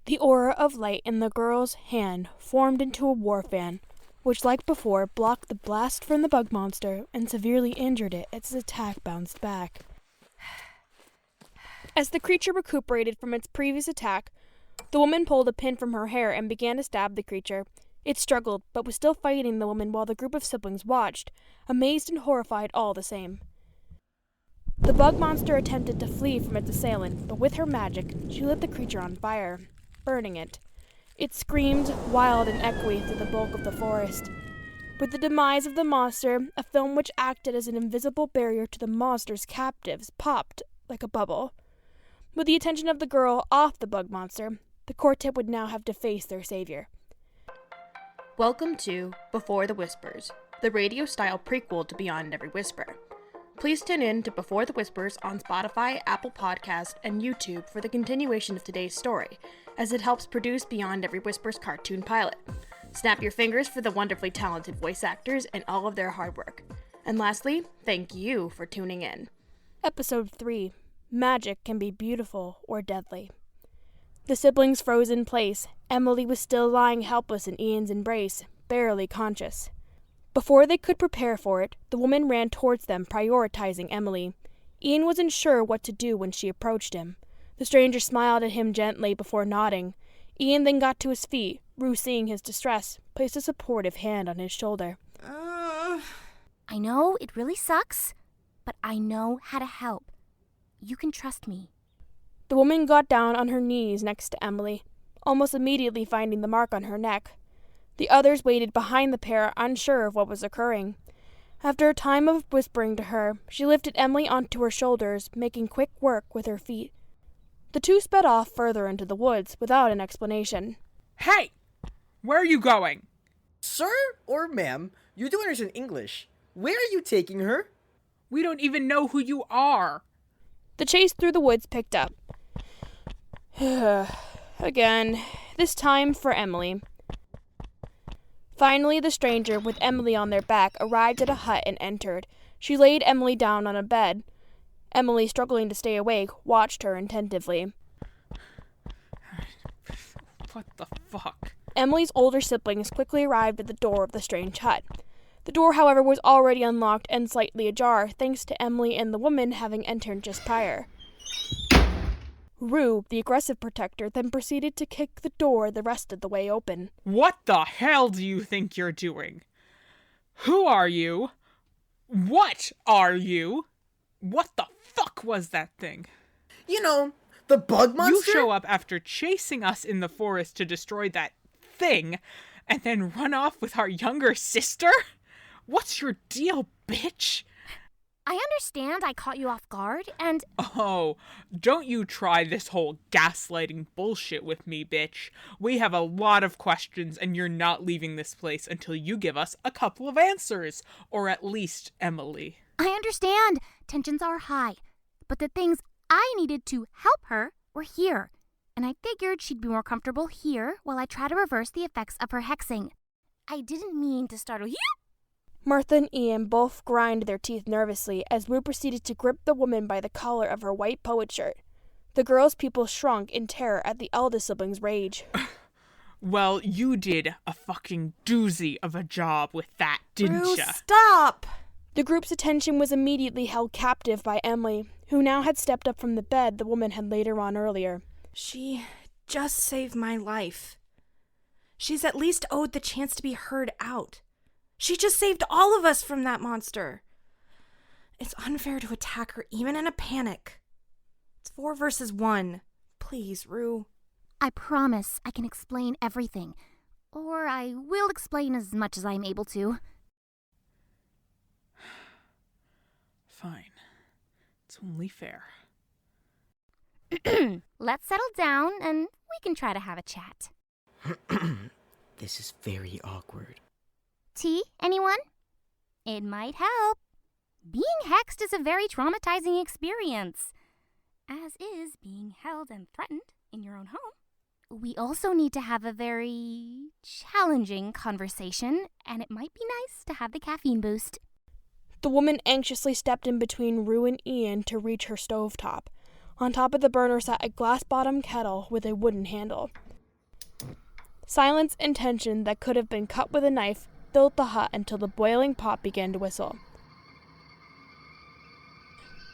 The aura of light in the girl's hand formed into a war fan, which, like before, blocked the blast from the bug monster and severely injured it as its attack bounced back. As the creature recuperated from its previous attack, the woman pulled a pin from her hair and began to stab the creature. It struggled, but was still fighting the woman while the group of siblings watched, amazed and horrified all the same. The bug monster attempted to flee from its assailant, but with her magic, she lit the creature on fire, burning it. It screamed, wild and echoey through the bulk of the forest. With the demise of the monster, a film which acted as an invisible barrier to the monster's captives popped like a bubble. With the attention of the girl off the bug monster, the quartet would now have to face their savior. Welcome to Before the Whispers, the radio-style prequel to Beyond Every Whisper. Please tune in to Before the Whispers on Spotify, Apple Podcast, and YouTube for the continuation of today's story, as it helps produce Beyond Every Whisper's cartoon pilot. Snap your fingers for the wonderfully talented voice actors and all of their hard work. And lastly, thank you for tuning in. Episode 3. Magic can be beautiful or deadly. The siblings froze in place. Emily was still lying helpless in Ian's embrace, barely conscious. Before they could prepare for it, the woman ran towards them, prioritizing Emily. Ian wasn't sure what to do when she approached him. The stranger smiled at him gently before nodding. Ian then got to his feet. Rue, seeing his distress, placed a supportive hand on his shoulder. I know it really sucks, but I know how to help. You can trust me. The woman got down on her knees next to Emily, almost immediately finding the mark on her neck. The others waited behind the pair, unsure of what was occurring. After a time of whispering to her, she lifted Emily onto her shoulders, making quick work with her feet. The two sped off further into the woods without an explanation. Hey! Where are you going? Sir or ma'am, you do understand English. Where are you taking her? We don't even know who you are. The chase through the woods picked up. Again, this time for Emily. Finally, the stranger, with Emily on their back, arrived at a hut and entered. She laid Emily down on a bed. Emily, struggling to stay awake, watched her attentively. What the fuck? Emily's older siblings quickly arrived at the door of the strange hut. The door, however, was already unlocked and slightly ajar, thanks to Emily and the woman having entered just prior. Rue, the aggressive protector, then proceeded to kick the door the rest of the way open. What the hell do you think you're doing? Who are you? What are you? What the fuck was that thing? You know, the bug monster? You show up after chasing us in the forest to destroy that thing, and then run off with our younger sister? What's your deal, bitch? I understand I caught you off guard, and... Oh, don't you try this whole gaslighting bullshit with me, bitch. We have a lot of questions, and you're not leaving this place until you give us a couple of answers. Or at least Emily. I understand. Tensions are high. But the things I needed to help her were here. And I figured she'd be more comfortable here while I try to reverse the effects of her hexing. I didn't mean to startle you. Martha and Ian both grind their teeth nervously as Rue proceeded to grip the woman by the collar of her white poet shirt. The girl's pupils shrunk in terror at the eldest sibling's rage. Well, you did a fucking doozy of a job with that, didn't Rue, ya? stop! The group's attention was immediately held captive by Emily, who now had stepped up from the bed the woman had laid her on earlier. She just saved my life. She's at least owed the chance to be heard out. She just saved all of us from that monster. It's unfair to attack her even in a panic. It's 4 versus 1. Please, Rue. I promise I can explain everything. Or I will explain as much as I'm able to. Fine. It's only fair. Let's settle down and we can try to have a chat. This is very awkward. Tea, anyone? It might help. Being hexed is a very traumatizing experience, as is being held and threatened in your own home. We also need to have a very challenging conversation, and it might be nice to have the caffeine boost. The woman anxiously stepped in between Rue and Ian to reach her stovetop. On top of the burner sat a glass-bottomed kettle with a wooden handle. Silence and tension that could have been cut with a knife filled the hut until the boiling pot began to whistle.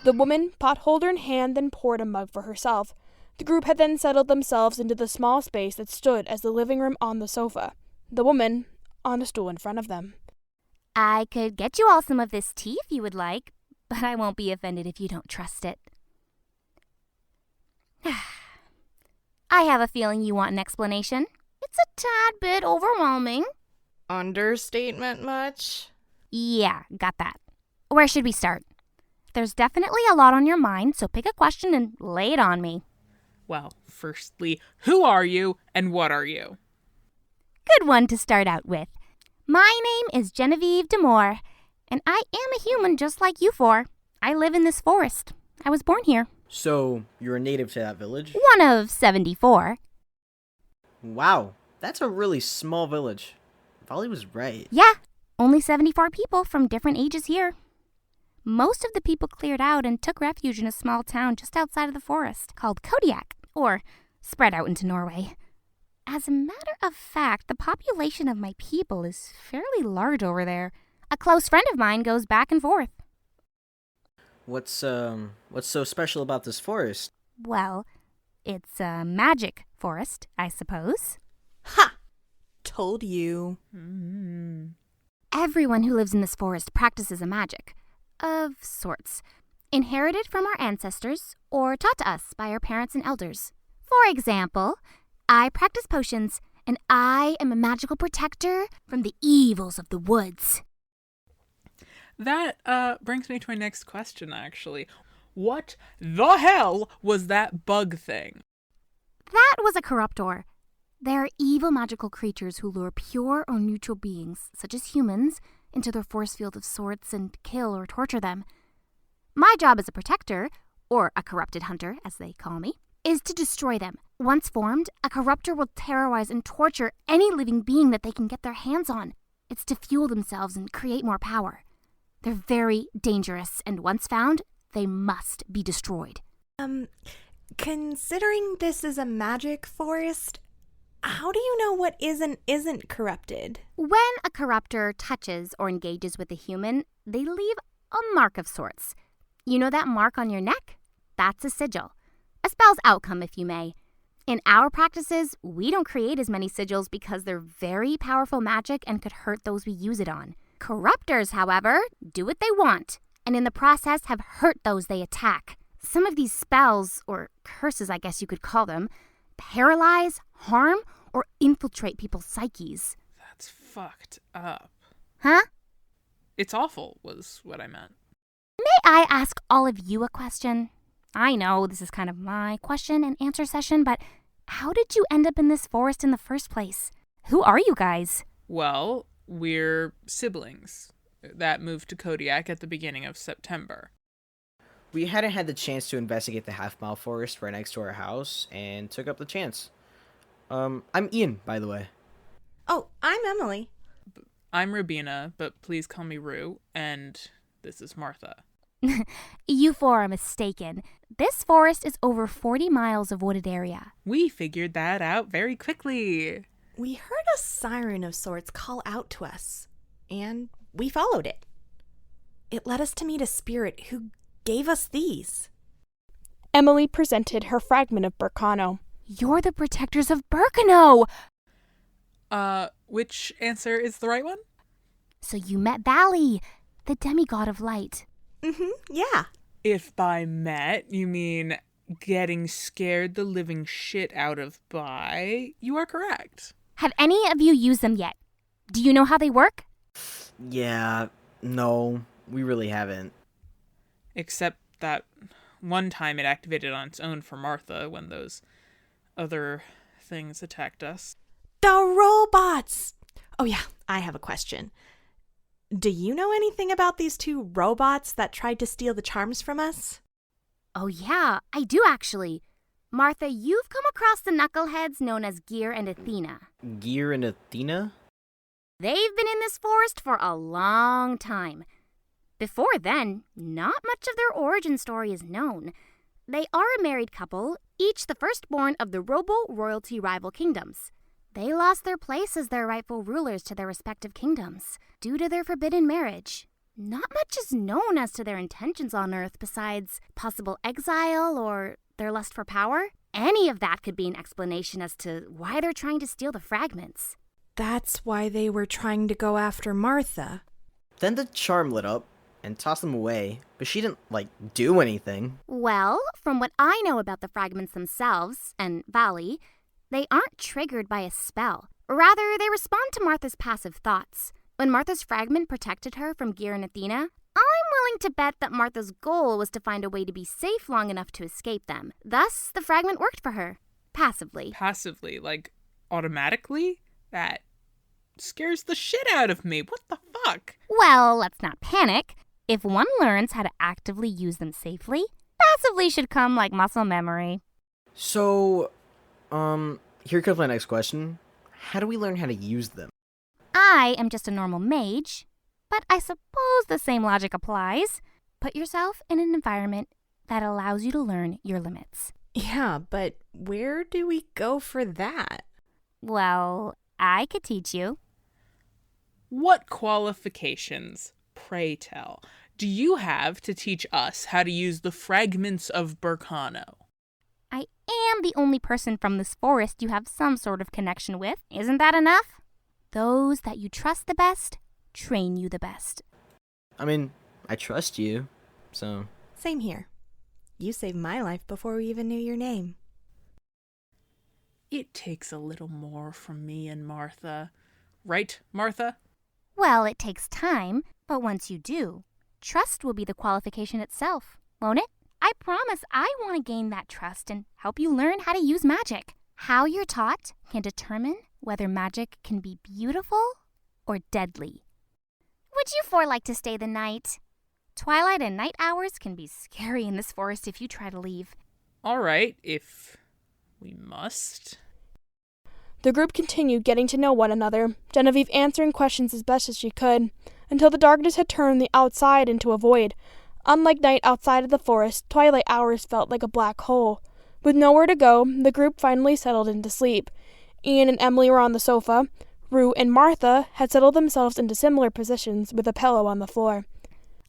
The woman, pot holder in hand, then poured a mug for herself. The group had then settled themselves into the small space that stood as the living room on the sofa, the woman on a stool in front of them. I could get you all some of this tea if you would like, but I won't be offended if you don't trust it. I have a feeling you want an explanation. It's a tad bit overwhelming. Understatement much? Yeah, got that. Where should we start? There's definitely a lot on your mind, so pick a question and lay it on me. Well, firstly, who are you and what are you? Good one to start out with. My name is Genevieve Demore, and I am a human just like you four. I live in this forest. I was born here. So, you're a native to that village? One of 74. Wow, that's a really small village. Volley was right. Yeah, only 74 people from different ages here. Most of the people cleared out and took refuge in a small town just outside of the forest called Kodiak, or spread out into Norway. As a matter of fact, the population of my people is fairly large over there. A close friend of mine goes back and forth. What's so special about this forest? Well, it's a magic forest, I suppose. Ha! Told you. Everyone who lives in this forest practices a magic, of sorts, inherited from our ancestors or taught to us by our parents and elders. For example, I practice potions, and I am a magical protector from the evils of the woods. That brings me to my next question, actually. What the hell was that bug thing? That was a corruptor. They're evil magical creatures who lure pure or neutral beings, such as humans, into their force field of sorts and kill or torture them. My job as a protector, or a corrupted hunter, as they call me, is to destroy them. Once formed, a corruptor will terrorize and torture any living being that they can get their hands on. It's to fuel themselves and create more power. They're very dangerous, and once found, they must be destroyed. Considering this is a magic forest, how do you know what is and isn't corrupted? When a corruptor touches or engages with a human, they leave a mark of sorts. You know that mark on your neck? That's a sigil. A spell's outcome, if you may. In our practices, we don't create as many sigils because they're very powerful magic and could hurt those we use it on. Corruptors, however, do what they want, and in the process have hurt those they attack. Some of these spells, or curses I guess you could call them, paralyze, harm, or infiltrate people's psyches. That's fucked up. Huh? It's awful, was what I meant. May I ask all of you a question? I know this is kind of my question and answer session, but how did you end up in this forest in the first place? Who are you guys? Well, we're siblings that moved to Kodiak at the beginning of September. We hadn't had the chance to investigate the half-mile forest right next to our house, and took up the chance. I'm Ian, by the way. Oh, I'm Emily. I'm Rubina, but please call me Rue, and this is Martha. You four are mistaken. This forest is over 40 miles of wooded area. We figured that out very quickly. We heard a siren of sorts call out to us, and we followed it. It led us to meet a spirit who gave us these. Emily presented her fragment of Burkano. You're the protectors of Birkenau! Which answer is the right one? So you met Valley, the demigod of light. Yeah. If by met you mean getting scared the living shit out of by, you are correct. Have any of you used them yet? Do you know how they work? Yeah, no, we really haven't. Except that one time it activated on its own for Martha when those other things attacked us. The robots! Oh yeah, I have a question. Do you know anything about these two robots that tried to steal the charms from us? Oh yeah, I do actually. Martha, you've come across the knuckleheads known as Gear and Athena. Gear and Athena? They've been in this forest for a long time. Before then, not much of their origin story is known. They are a married couple, each the firstborn of the Robo royalty rival kingdoms. They lost their place as their rightful rulers to their respective kingdoms due to their forbidden marriage. Not much is known as to their intentions on Earth besides possible exile or their lust for power. Any of that could be an explanation as to why they're trying to steal the fragments. That's why they were trying to go after Martha. Then the charm lit up and tossed them away, but she didn't, do anything. Well, from what I know about the fragments themselves, and Valley, they aren't triggered by a spell. Rather, they respond to Martha's passive thoughts. When Martha's fragment protected her from Gear and Athena, I'm willing to bet that Martha's goal was to find a way to be safe long enough to escape them. Thus, the fragment worked for her. Passively. Passively, automatically? That scares the shit out of me. What the fuck? Well, let's not panic. If one learns how to actively use them safely, passively should come like muscle memory. So, here comes my next question. How do we learn how to use them? I am just a normal mage, but I suppose the same logic applies. Put yourself in an environment that allows you to learn your limits. Yeah, but where do we go for that? Well, I could teach you. What qualifications, pray tell, do you have to teach us how to use the fragments of Burkano? I am the only person from this forest you have some sort of connection with. Isn't that enough? Those that you trust the best train you the best. I mean, I trust you, so... Same here. You saved my life before we even knew your name. It takes a little more from me and Martha. Right, Martha? Well, it takes time, but once you do, trust will be the qualification itself, won't it? I promise I want to gain that trust and help you learn how to use magic. How you're taught can determine whether magic can be beautiful or deadly. Would you four like to stay the night? Twilight and night hours can be scary in this forest if you try to leave. All right, if we must. The group continued getting to know one another, Genevieve answering questions as best as she could, until the darkness had turned the outside into a void. Unlike night outside of the forest, twilight hours felt like a black hole. With nowhere to go, the group finally settled into sleep. Ian and Emily were on the sofa. Rue and Martha had settled themselves into similar positions with a pillow on the floor.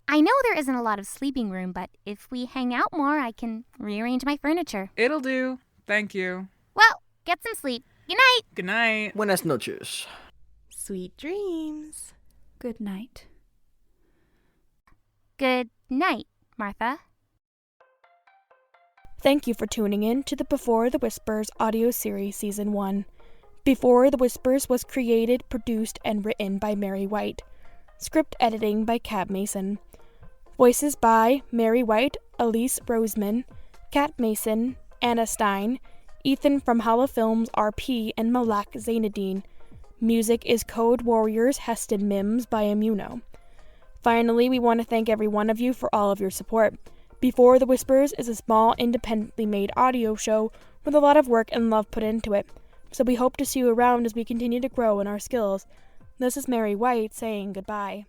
I know there isn't a lot of sleeping room, but if we hang out more, I can rearrange my furniture. It'll do. Thank you. Well, get some sleep. Good night. Good night. Buenas noches. Sweet dreams. Good night. Good night, Martha. Thank you for tuning in to the Before the Whispers audio series Season 1. Before the Whispers was created, produced, and written by Mary White. Script editing by Cab Mason. Voices by Mary White, Elise Roseman, Kat Mason, Anna Stein, Ethan from Hala Films RP, and Malak Zainadine. Music is Code Warriors Heston Mims by Immuno. Finally, we want to thank every one of you for all of your support. Before the Whispers is a small, independently made audio show with a lot of work and love put into it. So we hope to see you around as we continue to grow in our skills. This is Mary White saying goodbye.